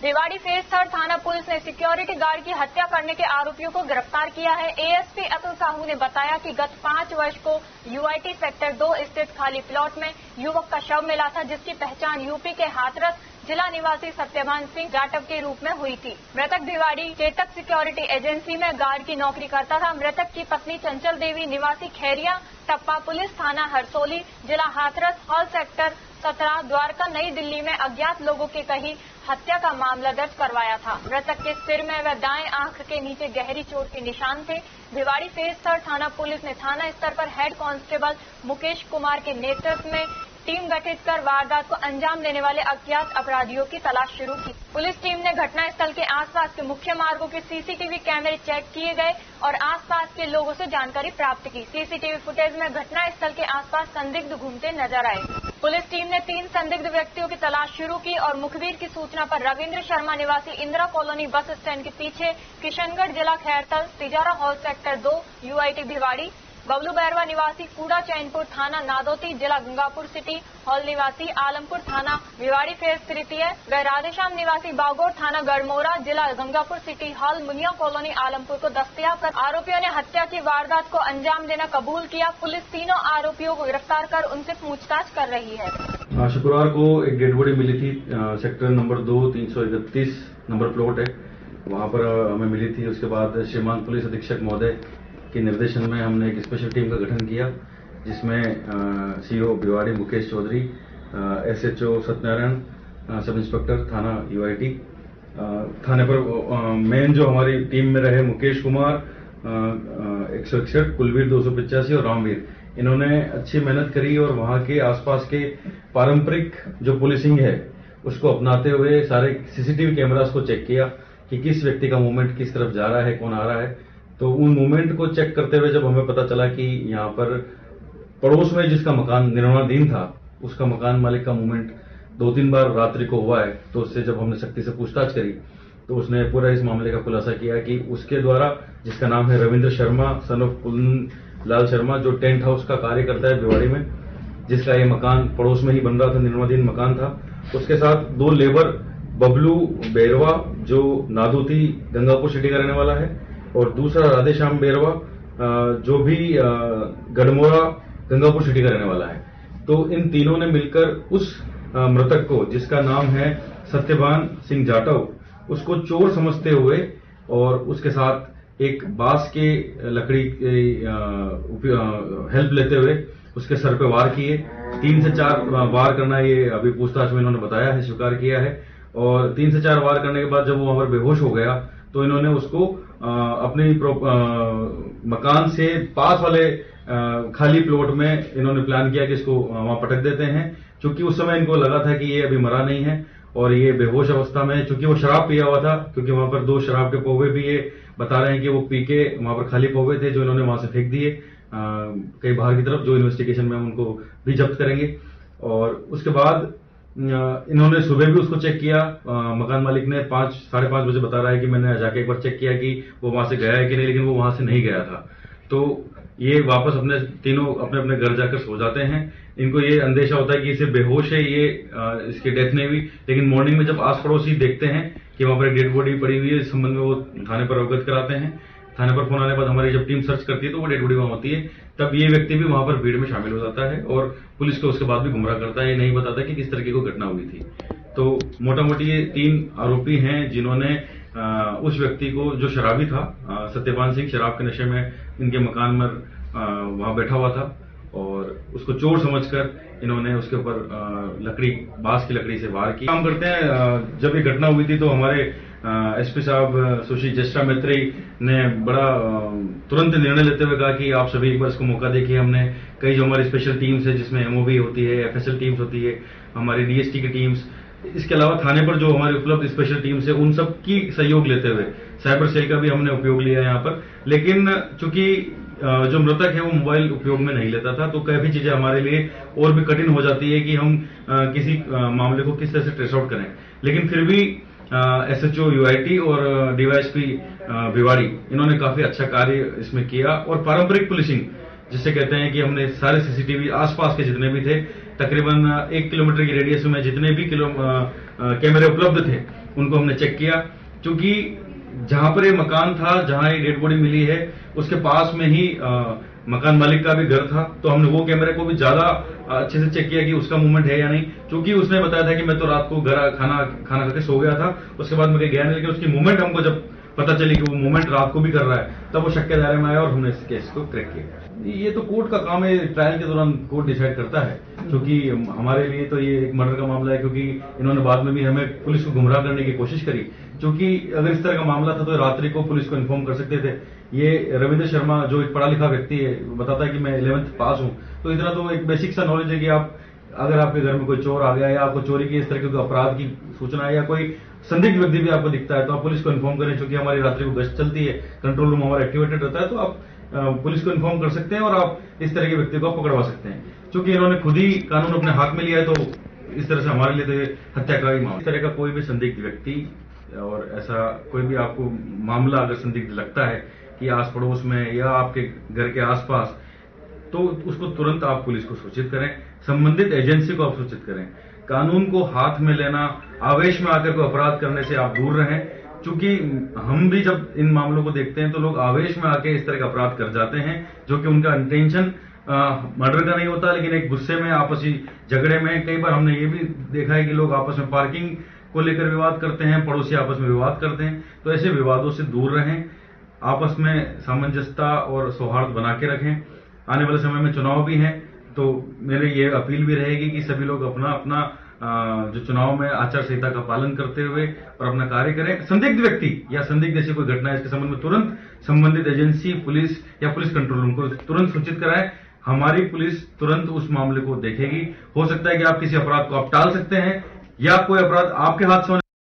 Bhiwadi phase 3 थाना police ने security guard की हत्या करने के आरोपियों को गिरफ्तार किया है। एएसपी अतुल साहू ने बताया कि गत 5 वर्ष को यूआईटी सेक्टर 2 स्थित खाली प्लॉट में युवक का शव मिला था, जिसकी पहचान यूपी के हाथरस जिला निवासी सत्यवान सिंह जाटव के रूप में हुई थी। मृतक भिवाड़ी चेतक सिक्योरिटी एजेंसी में गार्ड की नौकरी करता था। मृतक की पत्नी चंचल देवी निवासी खैरिया टप्पा पुलिस थाना हरसोली जिला हाथरस हॉल सेक्टर 17 द्वारका नई दिल्ली में अज्ञात लोगों की कही हत्या का मामला दर्ज करवाया था। मृतक के सिर में व दाएं आंख के नीचे गहरी चोट के निशान थे। भिवाड़ी फेज 3 थाना पुलिस ने थाना स्तर पर हेड कांस्टेबल मुकेश कुमार के नेतृत्व में टीम गठित कर वारदात को अंजाम देने वाले अज्ञात अपराधियों की तलाश शुरू की। पुलिस टीम ने घटनास्थल के आसपास के मुख्य मार्गों के सीसीटीवी कैमरे चेक किए गए और आसपास के लोगों से जानकारी प्राप्त की। सीसीटीवी फुटेज में घटनास्थल के आसपास संदिग्ध घूमते नजर आए। पुलिस टीम ने 3 संदिग्ध व्यक्तियों की तलाश शुरू की और मुखबिर की सूचना पर रविंद्र शर्मा निवासी इंदिरा कॉलोनी बस स्टैंड के पीछे किशनगढ़ जिला Khairthal Tijara hall sector 2 UIT Bhiwadi, Bablu Bairwa निवासी कूड़ा चैनपुर थाना नादौती जिला गंगापुर सिटी हॉल निवासी आलमपुर थाना भिवाड़ी फेज 3 व राधेश्याम निवासी बागोर थाना गढ़मोरा जिला Gangapur city hall Muniya colony Alampur को दस्तयाब कर आरोपियों ने हत्या की वारदात को अंजाम देना कबूल किया। पुलिस तीनों आरोपियों को गिरफ्तार कर उनसे पूछताछ कर रही है। शुक्रवार को एक डेड बॉडी मिली थी। सेक्टर नंबर 2 331 नंबर प्लॉट है, वहां पर हमें मिली थी। उसके बाद श्रीमान पुलिस अधीक्षक महोदय के निर्देशन में हमने एक स्पेशल टीम का गठन किया, जिसमें CO Bhiwadi Mukesh Chaudhary, SHO Satyanarayan, sub inspector थाना यूआईटी, थाने पर मेन जो हमारी टीम में रहे मुकेश कुमार 161, कुलवीर 285 और रामवीर। इन्होंने अच्छी मेहनत करी और वहां के आसपास के पारंपरिक जो पुलिसिंग है उसको अपनाते हुए सारे सीसीटीवी कैमरास को चेक किया कि किस व्यक्ति का मूवमेंट किस तरफ जा रहा है, कौन आ रहा है। तो उन मूवमेंट को चेक करते हुए जब हमें पता चला कि यहाँ पर पड़ोस में जिसका मकान निर्माणाधीन था उसका मकान मालिक का मूवमेंट 2-3 बार रात्रि को हुआ है, तो उससे जब हमने सख्ती से पूछताछ करी तो उसने पूरा इस मामले का खुलासा किया कि उसके द्वारा, जिसका नाम है रविंद्र शर्मा सन ऑफ पुलन लाल शर्मा, जो टेंट हाउस का कार्य करता है भिवाड़ी में, जिसका ये मकान पड़ोस में ही बन रहा था, निर्माणाधीन मकान था, उसके साथ 2 लेबर बबलू बैरवा जो नादौती गंगापुर सिटी का रहने वाला है और दूसरा राधेश्याम बैरवा जो भी गढ़मोरा गंगापुर सिटी का रहने वाला है। तो इन तीनों ने मिलकर उस मृतक को, जिसका नाम है सत्यवान सिंह जाटव, उसको चोर समझते हुए और उसके साथ एक बांस के लकड़ी हेल्प लेते हुए उसके सर पे वार किए। 3 से 4 वार करना, ये अभी पूछताछ में इन्होंने बताया है, स्वीकार किया है। और 3 से 4 वार करने के बाद जब वो वहां पर बेहोश हो गया तो इन्होंने उसको अपने मकान से पास वाले खाली प्लॉट में इन्होंने प्लान किया कि इसको वहां पटक देते हैं। चूंकि उस समय इनको लगा था कि ये अभी मरा नहीं है और ये बेहोश अवस्था में, चूंकि वो शराब पिया हुआ था, क्योंकि वहां पर 2 शराब के पौवे भी ये बता रहे हैं कि वो पी के वहां पर खाली पौवे थे जो इन्होंने वहां से फेंक दिए कहीं बाहर की तरफ, जो इन्वेस्टिगेशन में उनको भी जब्त करेंगे। और उसके बाद इन्होंने सुबह भी उसको चेक किया। मकान मालिक ने 5-5:30 बजे बता रहा है कि मैंने जाके एक बार चेक किया कि वो वहां से गया है कि नहीं, लेकिन वो वहां से नहीं गया था। तो ये वापस अपने तीनों अपने अपने घर जाकर सो जाते हैं। इनको ये अंदेशा होता है कि इसे बेहोश है, ये इसकी डेथ नहीं हुई। लेकिन मॉर्निंग में जब आस पड़ोसी देखते हैं कि वहां पर एक डेड बॉडी पड़ी हुई है, इस संबंध में वो थाने पर अवगत कराते हैं। थाने पर फोन आने के बाद हमारी जब टीम सर्च करती है तो वो डेड बॉडी वहां होती है। तब ये व्यक्ति भी वहां पर भीड़ में शामिल हो जाता है और पुलिस को उसके बाद भी गुमराह करता है, ये नहीं बताता कि किस तरीके को घटना हुई थी। तो मोटा मोटी ये 3 आरोपी हैं जिन्होंने उस व्यक्ति को, जो शराबी था, सत्यवान सिंह, शराब के नशे में इनके मकान में वहां बैठा हुआ था और उसको चोर समझकर इन्होंने उसके ऊपर बांस की लकड़ी से वार किया। काम करते हैं। जब ये घटना हुई थी तो हमारे एसपी साहब सुश्री जस्टा मैत्री ने बड़ा तुरंत निर्णय लेते हुए कहा कि आप सभी एक बार इसको मौका देखिए। हमने कई जो हमारी स्पेशल टीम्स है, जिसमें एमओबी होती है, एफएसएल टीम्स होती है, हमारी डीएसटी की टीम्स, इसके अलावा थाने पर जो हमारे उपलब्ध स्पेशल टीम्स है, उन सब की सहयोग लेते हुए साइबर सेल का भी हमने उपयोग लिया यहाँ पर। लेकिन चूंकि जो मृतक है वो मोबाइल उपयोग में नहीं लेता था, तो काफी चीजें हमारे लिए और भी कठिन हो जाती है कि हम किसी मामले को किस तरह से ट्रेस आउट करें। लेकिन फिर भी एसएचओ यूआईटी और डीवाईएसपी भिवाड़ी, इन्होंने काफी अच्छा कार्य इसमें किया। और पारंपरिक पुलिसिंग जिसे कहते हैं कि हमने सारे सीसीटीवी आसपास के जितने भी थे, तकरीबन 1 किलोमीटर की रेडियस में जितने भी कैमरे उपलब्ध थे, उनको हमने चेक किया, क्योंकि जहां पर ये मकान था, जहां ये डेड बॉडी मिली है, उसके पास में ही मकान मालिक का भी घर था। तो हमने वो कैमरे को भी ज्यादा अच्छे से चेक किया कि उसका मूवमेंट है या नहीं, क्योंकि उसने बताया था कि मैं तो रात को घर खाना खा के सो गया था, उसके बाद मैं कहीं गया नहीं। लेकिन उसकी मूवमेंट हमको जब पता चली कि वो मूवमेंट रात को भी कर रहा है, तब वो शक के दायरे में आया और हमने इस केस को क्रैक किया। ये तो कोर्ट का काम है, ट्रायल के दौरान कोर्ट डिसाइड करता है, क्योंकि हमारे लिए तो ये एक मर्डर का मामला है, क्योंकि इन्होंने बाद में भी हमें पुलिस को गुमराह करने की कोशिश करी। क्योंकि अगर इस तरह का मामला था तो रात्रि को पुलिस को इन्फॉर्म कर सकते थे। ये रविंद्र शर्मा जो एक पढ़ा लिखा व्यक्ति है, बताता है कि मैं 11th पास हूं, तो इतना तो एक बेसिक सा नॉलेज है कि आप अगर आपके घर में कोई चोर आ गया या आपको चोरी की इस तरह के अपराध की सूचना है या कोई संदिग्ध व्यक्ति भी आपको दिखता है, तो आप पुलिस को इन्फॉर्म करें। क्योंकि हमारी रात्रि को गश्त चलती है, कंट्रोल रूम हमारा एक्टिवेटेड रहता है, तो आप पुलिस को इन्फॉर्म कर सकते हैं और आप इस तरह के व्यक्ति को पकड़वा सकते हैं। क्योंकि इन्होंने खुद ही कानून अपने हाथ में लिया है, तो इस तरह से हमारे लिए तो ये हत्या का ही मामला। इस तरह का कोई भी संदिग्ध व्यक्ति और ऐसा कोई भी आपको मामला अगर संदिग्ध लगता है कि आस पड़ोस में या आपके घर के आसपास, तो उसको तुरंत आप पुलिस को सूचित करें, संबंधित एजेंसी को आप सूचित करें। कानून को हाथ में लेना, आवेश में आकर कोई अपराध करने से आप दूर रहें, क्योंकि हम भी जब इन मामलों को देखते हैं तो लोग आवेश में आके इस तरह का अपराध कर जाते हैं, जो कि उनका इंटेंशन मर्डर का नहीं होता, लेकिन एक गुस्से में आपसी झगड़े में। कई बार हमने ये भी देखा है कि लोग आपस में पार्किंग को लेकर विवाद करते हैं, पड़ोसी आपस में विवाद करते हैं। तो ऐसे विवादों से दूर रहें, आपस में सामंजस्यता और सौहार्द बना के रखें। आने वाले समय में चुनाव भी हैं, तो मेरे ये अपील भी रहेगी कि सभी लोग अपना अपना जो चुनाव में आचार संहिता का पालन करते हुए और अपना कार्य करें। संदिग्ध व्यक्ति या संदिग्ध ऐसी कोई घटना है, इसके संबंध में तुरंत संबंधित एजेंसी, पुलिस या पुलिस कंट्रोल रूम को तुरंत सूचित कराएं। हमारी पुलिस तुरंत उस मामले को देखेगी। हो सकता है कि आप किसी अपराध को आप टाल सकते हैं या कोई अपराध आपके हाथ से